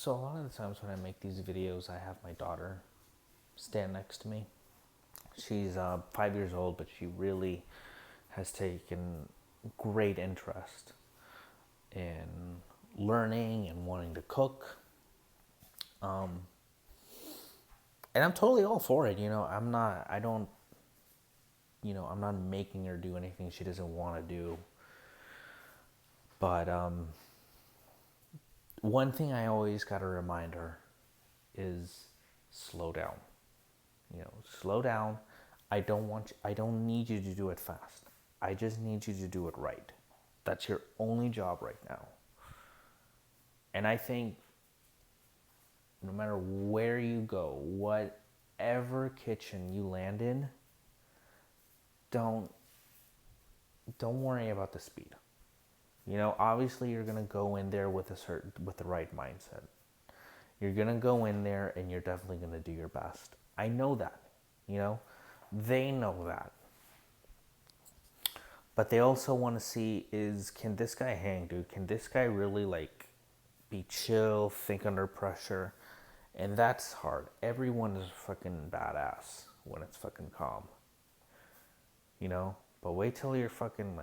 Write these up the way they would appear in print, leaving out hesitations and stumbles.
So a lot of the times when I make these videos, I have my daughter stand next to me. She's 5 years old, but she really has taken great interest in learning and wanting to cook. And I'm totally all for it. I'm not making her do anything she doesn't want to do. But one thing I always got to remind her is slow down. Slow down. I don't need you to do it fast. I just need you to do it right. That's your only job right now. And I think no matter where you go, whatever kitchen you land in, don't worry about the speed. Obviously you're gonna go in there with the right mindset. You're gonna go in there and you're definitely gonna do your best. I know that. They know that. But they also want to see is, can this guy hang, dude? Can this guy really be chill, think under pressure? And that's hard. Everyone is fucking badass when it's fucking calm. But wait till you're fucking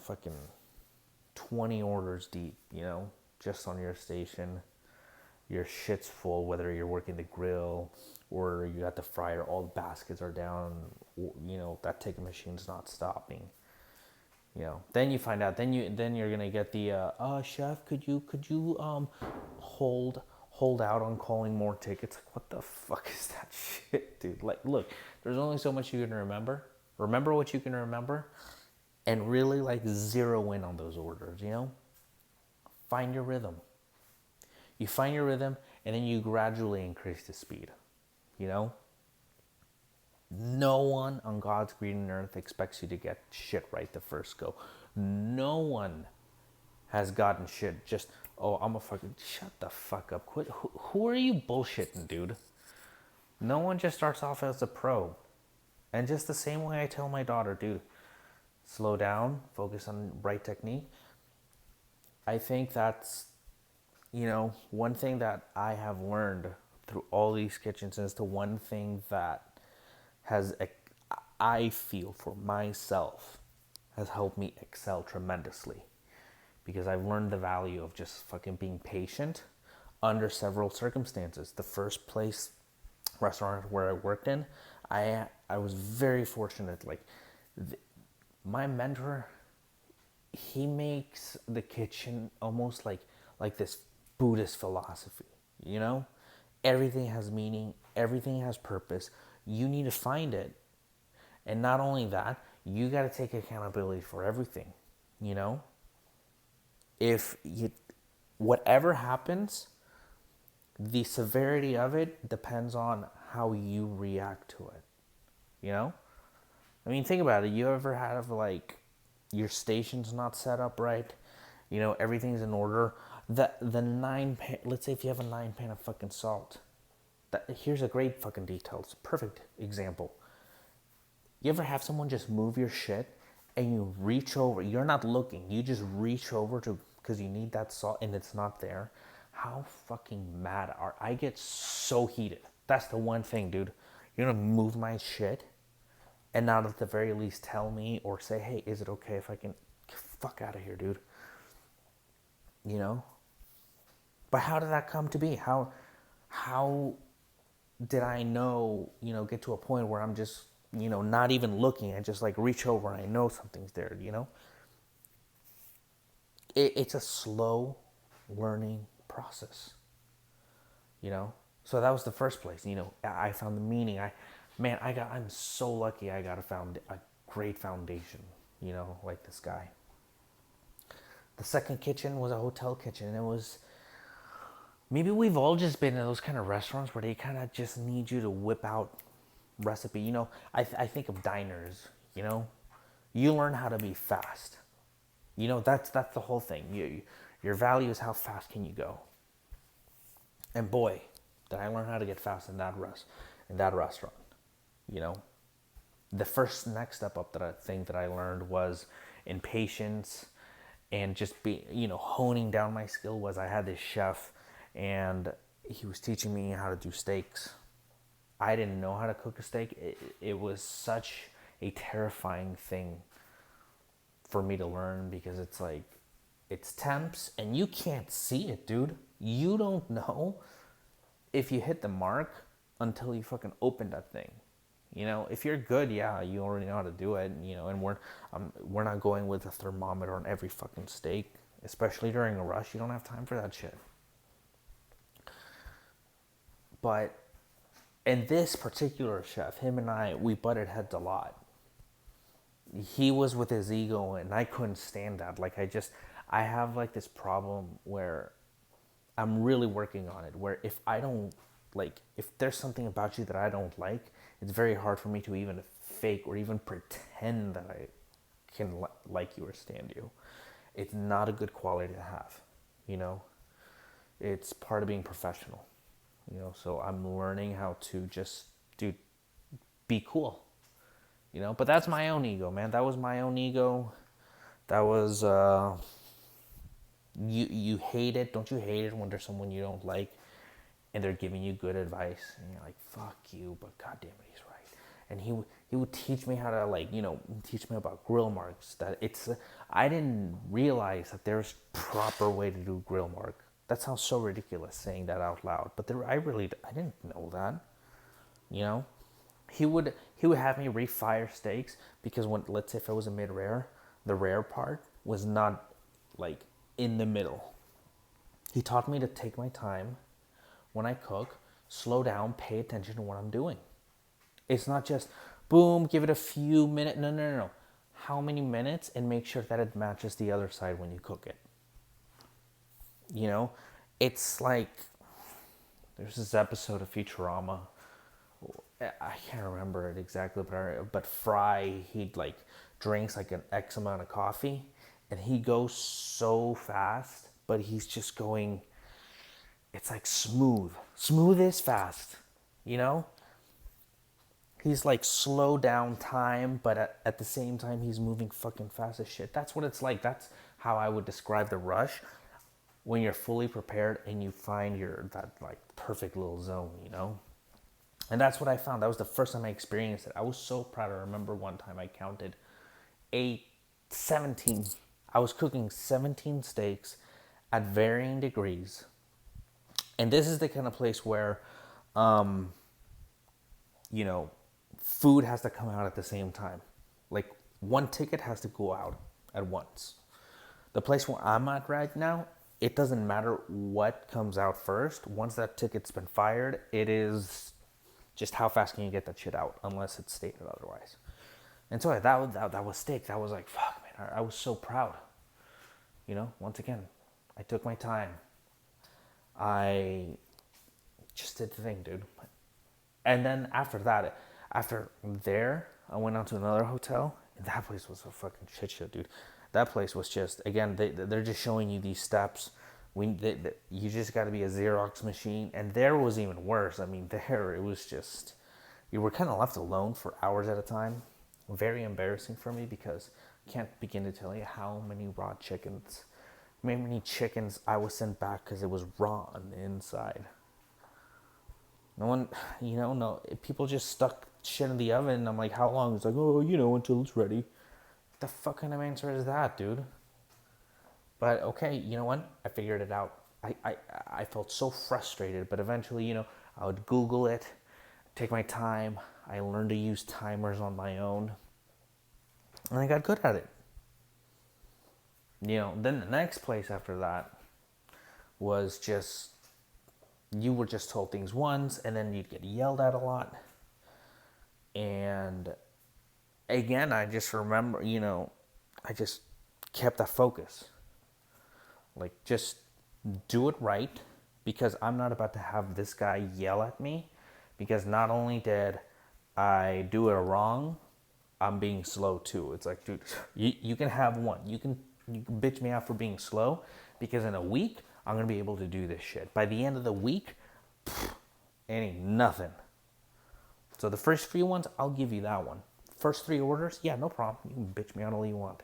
fucking 20 orders deep, just on your station. Your shit's full, whether you're working the grill or you got the fryer, all the baskets are down, that ticket machine's not stopping. Then you find out, then you're gonna get the chef, could you hold out on calling more tickets. What the fuck is that shit, dude? Look, there's only so much you can remember. Remember what you can remember, and really zero in on those orders. Find your rhythm. You find your rhythm, and then you gradually increase the speed. No one on God's green earth expects you to get shit right the first go. No one has gotten shit just, I'm a fucking, shut the fuck up. Quit. Who are you bullshitting, dude? No one just starts off as a pro. And just the same way I tell my daughter, dude, slow down, focus on right technique. I think that's, one thing that I have learned through all these kitchens is the one thing that I feel for myself has helped me excel tremendously, because I've learned the value of just fucking being patient under several circumstances. The first restaurant where I worked in, I was very fortunate. My mentor, he makes the kitchen almost like this Buddhist philosophy. Everything has meaning, everything has purpose. You need to find it. And not only that, you got to take accountability for everything. If whatever happens, the severity of it depends on how you react to it. Think about it. You ever have your station's not set up right, everything's in order. The 9 pan, let's say if you have a 9 pan of fucking salt, here's a great fucking detail. It's a perfect example. You ever have someone just move your shit and you reach over, you're not looking, you just reach over because you need that salt and it's not there? How fucking mad I get so heated. That's the one thing, dude. You're gonna move my shit and not at the very least tell me or say, hey, is it okay if I can fuck out of here, dude? But how did that come to be? How did I get to a point where I'm just, not even looking, I just reach over and I know something's there, It's a slow learning process, So that was the first place, I found the meaning. I'm so lucky I got a great foundation, like this guy. The second kitchen was a hotel kitchen, and it was, maybe we've all just been in those kind of restaurants where they kind of just need you to whip out recipe. I think of diners. You learn how to be fast. That's the whole thing. Your value is how fast can you go. And boy, did I learn how to get fast in that restaurant. The first next step up that I think that I learned was in patience and just honing down my skill. Was I had this chef, and he was teaching me how to do steaks. I didn't know how to cook a steak. It was such a terrifying thing for me to learn, because it's like, it's temps and you can't see it, dude. You don't know if you hit the mark until you fucking open that thing. If you're good, yeah, you already know how to do it. And we're not going with a thermometer on every fucking steak, especially during a rush. You don't have time for that shit. But, and this particular chef, him and I, we butted heads a lot. He was with his ego, and I couldn't stand that. Like, I have like this problem where I'm really working on it, where if there's something about you that I don't like, it's very hard for me to even fake or even pretend that I can like you or stand you. It's not a good quality to have, It's part of being professional, So I'm learning how to just, be cool, But that's my own ego, man. That was my own ego. That was, you hate it. Don't you hate it when there's someone you don't like and they're giving you good advice, and you're like, fuck you, but goddamn it, he's right. And he would teach me how to teach me about grill marks. That I didn't realize that there's proper way to do grill mark. That sounds so ridiculous saying that out loud, but I didn't know that. He would have me refire steaks, because let's say if it was a mid rare, the rare part was not like in the middle. He taught me to take my time when I cook, slow down, pay attention to what I'm doing. It's not just boom, give it a few minutes. No. How many minutes, and make sure that it matches the other side when you cook it. It's like, there's this episode of Futurama. I can't remember it exactly, but Fry, he drinks an X amount of coffee, and he goes so fast, but he's just going. It's like smooth is fast, He's slow down time, but at the same time he's moving fucking fast as shit. That's what it's like. That's how I would describe the rush, when you're fully prepared and you find that perfect little zone, And that's what I found. That was the first time I experienced it. I was so proud. I remember one time I counted 17. I was cooking 17 steaks at varying degrees. And this is the kind of place where, food has to come out at the same time. Like, one ticket has to go out at once. The place where I'm at right now, it doesn't matter what comes out first. Once that ticket's been fired, it is just how fast can you get that shit out, unless it's stated otherwise. And so that was steak. That was like, fuck, man, I was so proud. Once again, I took my time. I just did the thing, dude. And then after there, I went on to another hotel, and that place was a fucking shit show, dude. That place was just, again, they're just showing you these steps. You just got to be a Xerox machine, and there was even worse. I mean, there it was just, you were kind of left alone for hours at a time. Very embarrassing for me, because I can't begin to tell you how many chickens I was sent back because it was raw on the inside. No one, no, people just stuck shit in the oven. I'm like, how long? It's like, oh, until it's ready. What the fuck kind of answer is that, dude? But okay, you know what? I figured it out. I felt so frustrated, but eventually, I would Google it, take my time. I learned to use timers on my own, and I got good at it. Then the next place after that was just, you were just told things once, and then you'd get yelled at a lot. And again, I just remember, I just kept that focus. Like, just do it right, because I'm not about to have this guy yell at me, because not only did I do it wrong, I'm being slow too. It's like, dude, you can have one. You can bitch me out for being slow, because in a week, I'm going to be able to do this shit. By the end of the week, it ain't nothing. So the first few ones, I'll give you that one. First 3 orders, yeah, no problem. You can bitch me out all you want.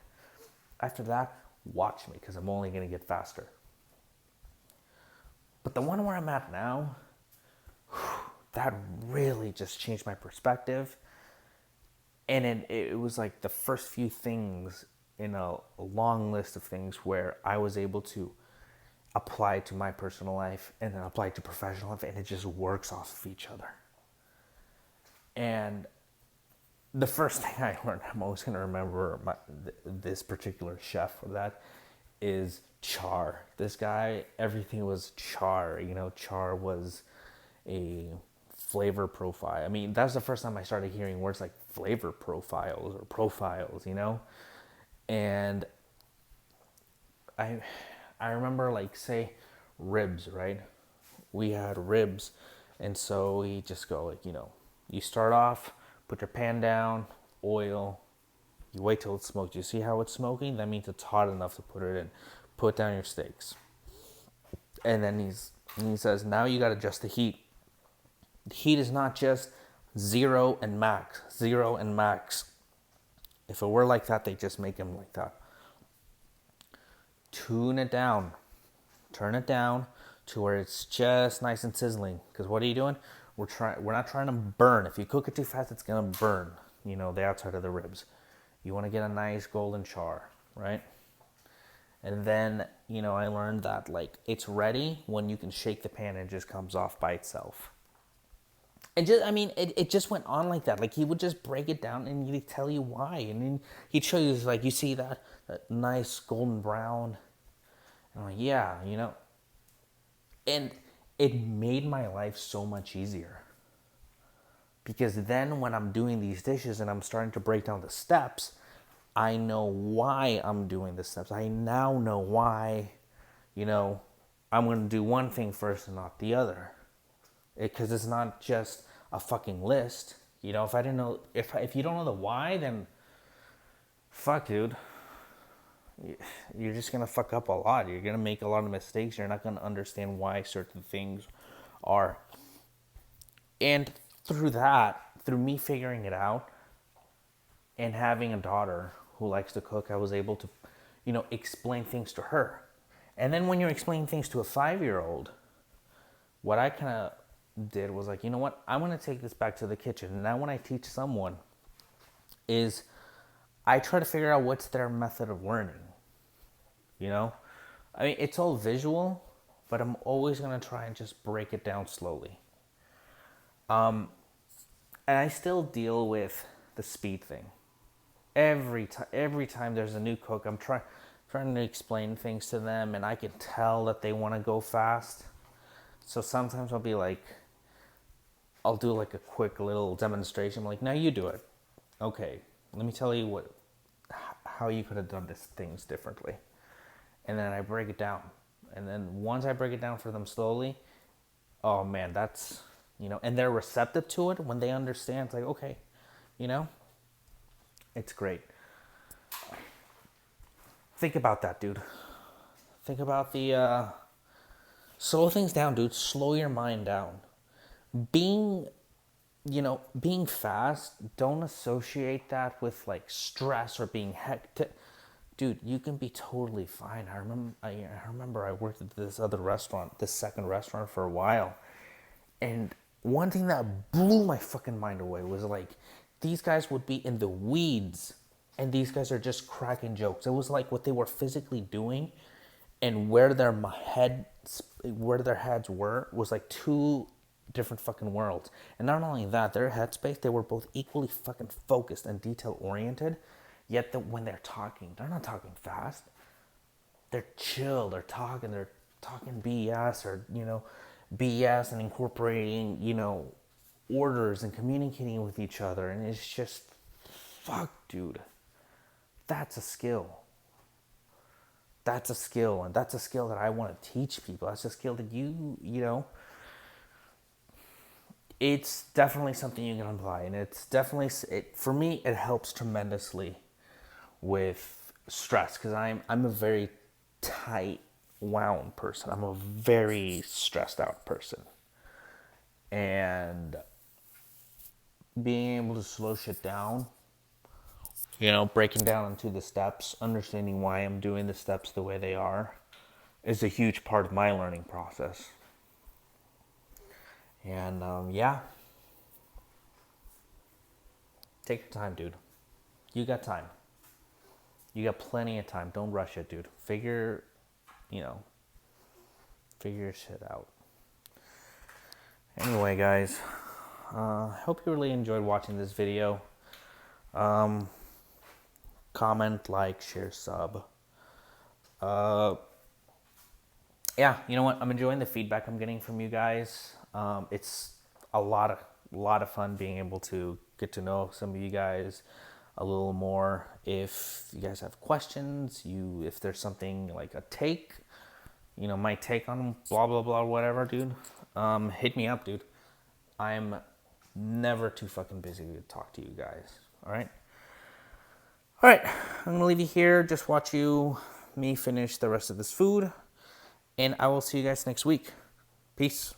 After that, Watch me, because I'm only going to get faster. But the one where I'm at now, that really just changed my perspective. And it was like the first few things in a long list of things where I was able to apply to my personal life and then apply to professional life, and it just works off of each other. And the first thing I learned, I'm always going to remember this particular chef for that, is char. This guy, everything was char. You know, char was a flavor profile. I mean, that's the first time I started hearing words like flavor profiles or profiles, you know? And I remember, like, say ribs, right? We had ribs, and so we just go like, you start off, put your pan down, oil, you wait till it's smoked. You see how it's smoking? That means it's hot enough to put it in. Put down your steaks. And then he says, now you got to adjust the heat. The heat is not just 0 and max. 0 and max. If it were like that, they just make them like that. Tune it down. Turn it down to where it's just nice and sizzling. Because what are you doing? We're not trying to burn. If you cook it too fast, it's going to burn, the outside of the ribs. You want to get a nice golden char, right? And then, I learned that, like, it's ready when you can shake the pan and it just comes off by itself. And it just went on like that. Like, he would just break it down and he'd tell you why. And then he'd show you, like, you see that nice golden brown. And I'm like, yeah, And it made my life so much easier. Because then when I'm doing these dishes and I'm starting to break down the steps, I know why I'm doing the steps. I now know why, I'm going to do one thing first and not the other. Because it's not just a fucking list. If I didn't know, if you don't know the why, then fuck, dude. You're just going to fuck up a lot. You're going to make a lot of mistakes. You're not going to understand why certain things are. And through me figuring it out and having a daughter who likes to cook, I was able to, explain things to her. And then when you're explaining things to a 5-year-old, what I kind of did was like, you know what? I'm going to take this back to the kitchen. And now when I teach someone is I try to figure out what's their method of learning. I mean, it's all visual, but I'm always going to try and just break it down slowly. And I still deal with the speed thing. Every time there's a new cook, I'm trying to explain things to them, and I can tell that they want to go fast. So sometimes I'll do like a quick little demonstration. I'm like, now you do it. Okay, let me tell you how you could have done these things differently. And then I break it down. And then once I break it down for them slowly, oh man, that's, and they're receptive to it when they understand. It's like, okay, it's great. Think about that, dude. Think about slow things down, dude. Slow your mind down. Being fast, don't associate that with like stress or being hectic. Dude, you can be totally fine. I remember I worked at this second restaurant for a while. And one thing that blew my fucking mind away was like, these guys would be in the weeds and these guys are just cracking jokes. It was like what they were physically doing and where their heads were was like two different fucking worlds. And not only that, their headspace, they were both equally fucking focused and detail oriented. Yet when they're talking, they're not talking fast. They're chill. They're talking BS or, BS and incorporating, orders and communicating with each other. And it's just, fuck, dude. That's a skill. That's a skill. And that's a skill that I want to teach people. That's a skill that it's definitely something you can apply. And it's definitely, for me, it helps tremendously with stress, because I'm a very tight wound person. I'm a very stressed out person, and being able to slow shit down You know, breaking down into the steps, understanding why I'm doing the steps the way they are is a huge part of my learning process. And yeah, take your time, dude. You got time. You got plenty of time. Don't rush it, dude. You know, figure your shit out. Anyway, guys, I hope you really enjoyed watching this video. Comment, like, share, sub. Yeah, you know what? I'm enjoying the feedback I'm getting from you guys. It's a lot of fun being able to get to know some of you guys a little more. If you guys have questions, if there's something like a take, you know, my take on blah blah blah whatever, dude, hit me up, dude. I'm never too fucking busy to talk to you guys. All right, I'm gonna leave you here. Just watch me finish the rest of this food, and I will see you guys next week. Peace.